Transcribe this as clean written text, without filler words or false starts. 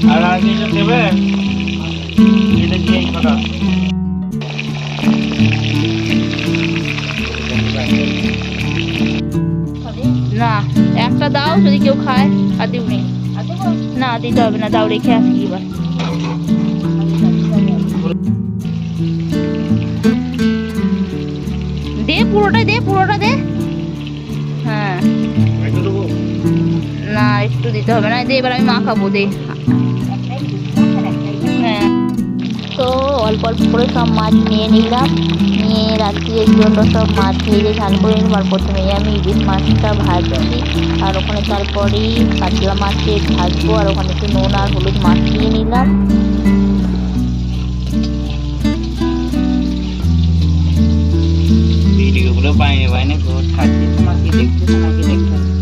আর কিছু দেবে এটা দিয়ে করা না একটা দাও যদি কেউ খায় আর দিবনি না দিতে হবে না দাও রেখে আসি এবার দে পুরোটা দে হ্যাঁ না একটু দিতে হবে না দে এবার আমি মাখাবো দে হ্যাঁ তো অল্প অল্প করে সব মাছ নিয়ে নিলাম নিয়ে রাত্রির জন্য সব মাছ ভেজে স্নান করে নিলাম আর প্রথমে আমি ইলিশ মাছটা ভাজছি আর ওখানে তারপরেই কাতলা মাছে ভাজবো আর ওখানে একটু নুন আর হলুদ মাখিয়ে নিলাম ভিডিওগুলো বাইরে বাইরে থাকছে তোমাকে দেখতে